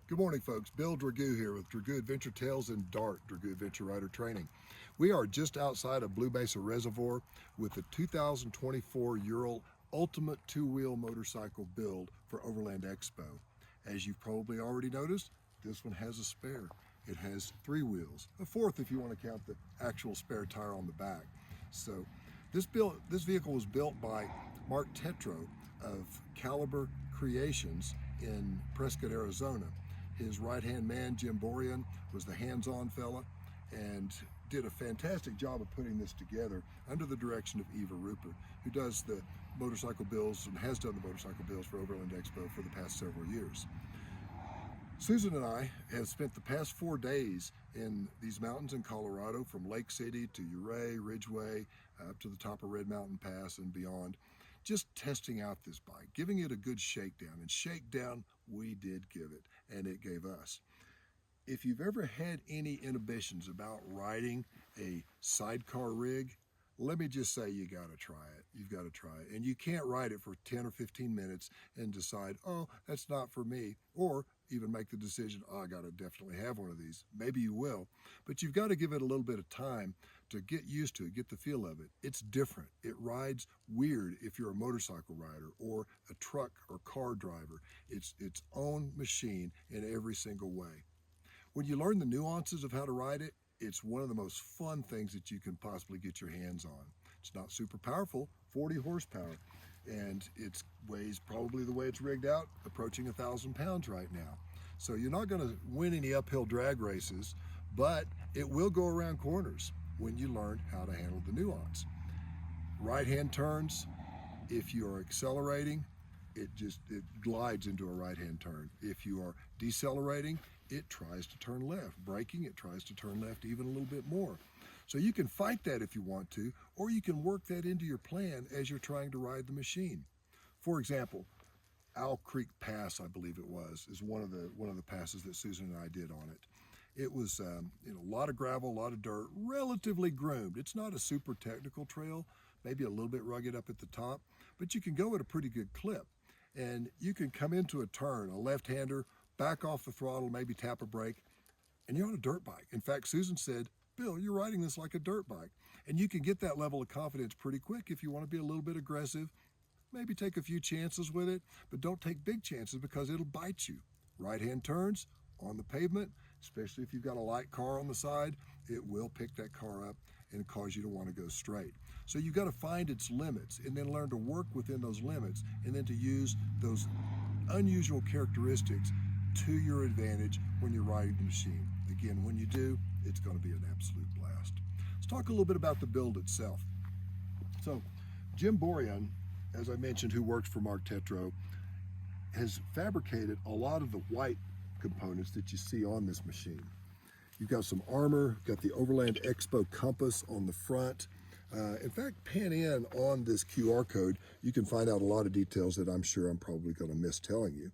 Good morning, folks. Bill Dragoo here with Dragoo Adventure Tales and DART, Dragoo Adventure Rider Training. We are just outside of Blue Mesa Reservoir with the 2024 Ural Ultimate Two-Wheel Motorcycle build for Overland Expo. As you've probably already noticed, this one has a spare. It has three wheels, a fourth if you want to count the actual spare tire on the back. So this vehicle was built by Mark Tetro of Caliber Creations in Prescott, Arizona. His right-hand man, Jim Borean, was the hands-on fella and did a fantastic job of putting this together under the direction of Eva Rupert, who does the motorcycle builds and has done the motorcycle builds for Overland Expo for the past several years. Susan and I have spent the past 4 days in these mountains in Colorado, from Lake City to Ural, Ridgeway, up to the top of Red Mountain Pass and beyond, just testing out this bike, giving it a good shakedown. And shakedown we did give it, and it gave us. If you've ever had any inhibitions about riding a sidecar rig, let me just say you got to try it. You've got to try it. And you can't ride it for 10 or 15 minutes and decide, oh, that's not for me. Or even make the decision, oh, I got to definitely have one of these. Maybe you will. But you've got to give it a little bit of time to get used to it, get the feel of it. It's different. It rides weird if you're a motorcycle rider or a truck or car driver. It's its own machine in every single way. When you learn the nuances of how to ride it, it's one of the most fun things that you can possibly get your hands on. It's not super powerful, 40 horsepower, and it weighs, probably the way it's rigged out, approaching 1,000 pounds right now. So you're not going to win any uphill drag races, but it will go around corners when you learn how to handle the nuance. Right-hand turns, if you are accelerating, it glides into a right-hand turn. If you are decelerating, it tries to turn left. Braking, it tries to turn left even a little bit more. So you can fight that if you want to, or you can work that into your plan as you're trying to ride the machine. For example, Owl Creek Pass, I believe it was, is one of the passes that Susan and I did on it. It was a lot of gravel, a lot of dirt, relatively groomed. It's not a super technical trail, maybe a little bit rugged up at the top, but you can go at a pretty good clip. And you can come into a turn, a left-hander, back off the throttle, maybe tap a brake, and you're on a dirt bike. In fact, Susan said, Bill, you're riding this like a dirt bike. And you can get that level of confidence pretty quick if you want to be a little bit aggressive. Maybe take a few chances with it, but don't take big chances because it'll bite you. Right-hand turns on the pavement, especially if you've got a light car on the side, it will pick that car up and cause you to want to go straight. So you've got to find its limits and then learn to work within those limits and then to use those unusual characteristics to your advantage when you're riding the machine. Again, when you do, it's going to be an absolute blast. Let's talk a little bit about the build itself. So Jim Borean, as I mentioned, who works for Mark Tetro, has fabricated a lot of the white components that you see on this machine. You've got some armor, got the Overland Expo compass on the front. In fact, pan in on this QR code, you can find out a lot of details that I'm sure I'm probably going to miss telling you.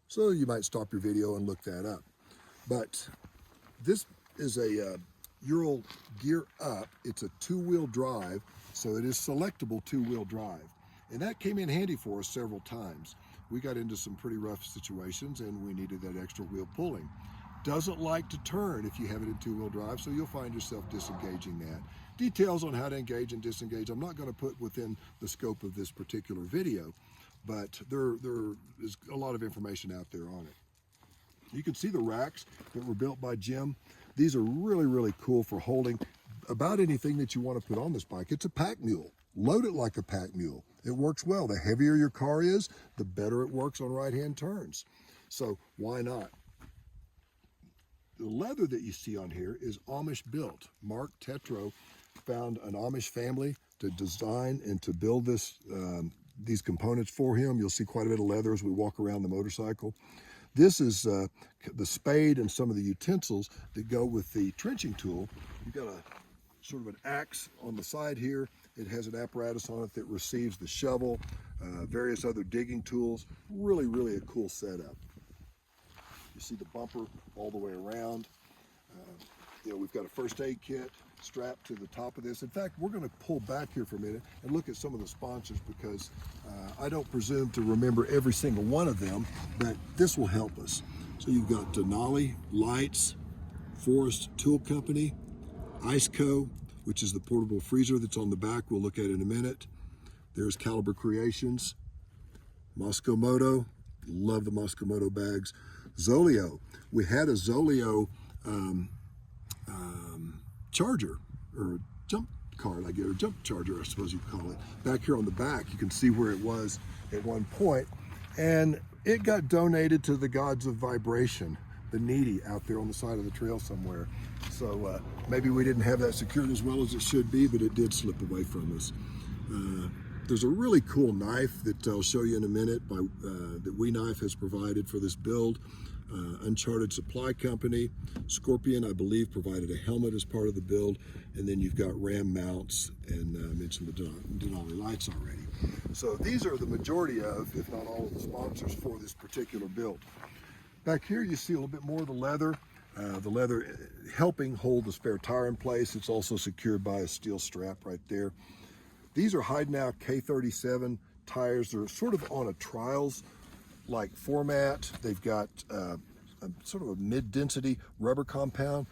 So you might stop your video and look that up. But this is a Ural Gear Up. It's a two-wheel drive, so it is selectable two-wheel drive. And that came in handy for us several times. We got into some pretty rough situations and we needed that extra wheel pulling. Doesn't like to turn if you have it in two-wheel drive, so you'll find yourself disengaging that. Details on how to engage and disengage, I'm not going to put within the scope of this particular video, but there is a lot of information out there on it. You can see the racks that were built by Jim. These are really, really cool for holding about anything that you want to put on this bike. It's a pack mule. Load it like a pack mule. It works well. The heavier your car is, the better it works on right-hand turns. So why not? The leather that you see on here is Amish built. Mark Tetro found an Amish family to design and to build these components for him. You'll see quite a bit of leather as we walk around the motorcycle. This is the spade and some of the utensils that go with the trenching tool. You've got a sort of an axe on the side here. It has an apparatus on it that receives the shovel, various other digging tools. Really, really a cool setup. You see the bumper all the way around. we've got a first aid kit strapped to the top of this. In fact, we're going to pull back here for a minute and look at some of the sponsors, because I don't presume to remember every single one of them, but this will help us. So you've got Denali Lights, Forest Tool Company, Iceco, which is the portable freezer that's on the back, we'll look at in a minute. There's Caliber Creations, Moscow Moto, love the Moscow Moto bags. Zoleo, we had a Zoleo charger, or jump card, I guess, or jump charger, I suppose you call it. Back here on the back, you can see where it was at one point, and it got donated to the gods of vibration, the needy out there on the side of the trail somewhere. So maybe we didn't have that secured as well as it should be, but it did slip away from us. There's a really cool knife that I'll show you in a minute that We Knife has provided for this build. Uncharted Supply Company. Scorpion, I believe, provided a helmet as part of the build. And then you've got Ram mounts, and I mentioned the Denali lights already. So these are the majority of, if not all of the sponsors for this particular build. Back here you see a little bit more of the leather helping hold the spare tire in place. It's also secured by a steel strap right there. These are Heidenau K37 tires. They're sort of on a trials-like format. They've got sort of a mid-density rubber compound.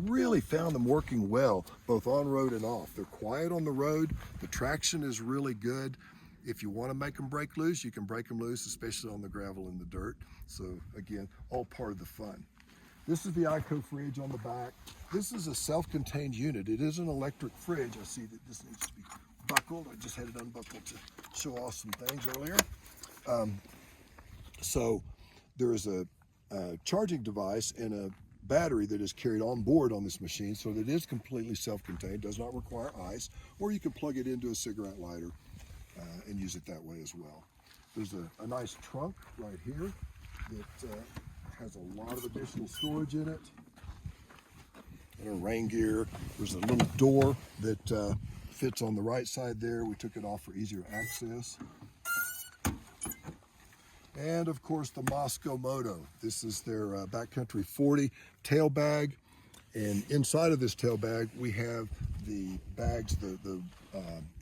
Really found them working well, both on road and off. They're quiet on the road. The traction is really good. If you want to make them break loose, you can break them loose, especially on the gravel and the dirt. So again, all part of the fun. This is the Ico fridge on the back. This is a self-contained unit. It is an electric fridge. I see that this needs to be buckled. I just had it unbuckled to show off some things earlier. So there is a charging device and a battery that is carried on board on this machine, so that it is completely self-contained, does not require ice, or you can plug it into a cigarette lighter and use it that way as well. There's a nice trunk right here that has a lot of additional storage in it, and a rain gear. There's a little door that fits on the right side there. We took it off for easier access. And of course the Moscow Moto. This is their Backcountry 40 tail bag, and inside of this tail bag we have the bags, the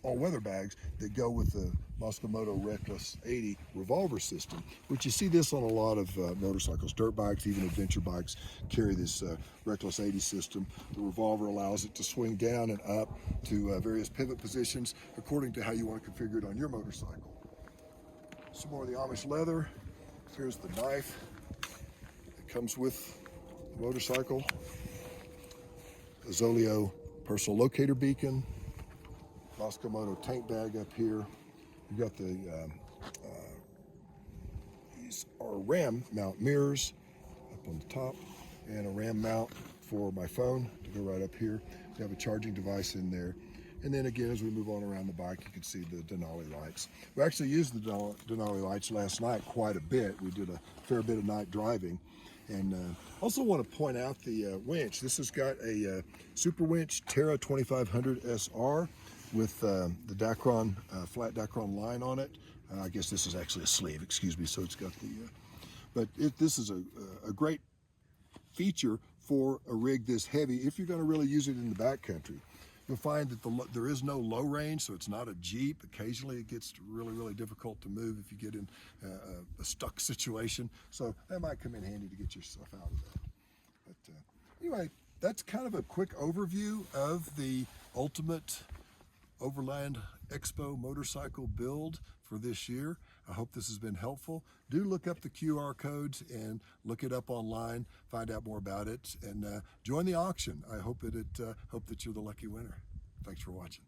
all-weather bags that go with the Moscow Moto Reckless 80 revolver system, which you see this on a lot of motorcycles. Dirt bikes, even adventure bikes carry this Reckless 80 system. The revolver allows it to swing down and up to various pivot positions according to how you want to configure it on your motorcycle. Some more of the Amish leather. Here's the knife that comes with the motorcycle. A Zoleo personal locator beacon. Moscow Moto tank bag up here. You've got the these are Ram mount mirrors up on the top, and a Ram mount for my phone to go right up here. We have a charging device in there. And then again, as we move on around the bike, you can see the Denali lights. We actually used the Denali lights last night quite a bit. We did a fair bit of night driving. And also want to point out the winch. This has got a Super Winch Terra 2500 SR with the Dacron, flat Dacron line on it. I guess this is actually a sleeve, excuse me. So it's got the, this is a great feature for a rig this heavy if you're going to really use it in the backcountry. You'll find that there is no low range, so it's not a Jeep. Occasionally it gets really, really difficult to move if you get in a stuck situation. So that might come in handy to get your stuff out of that. But anyway, that's kind of a quick overview of the Ultimate Overland Expo motorcycle build for this year. I hope this has been helpful. Do look up the QR codes and look it up online, find out more about it, and join the auction. I hope that you're the lucky winner. Thanks for watching.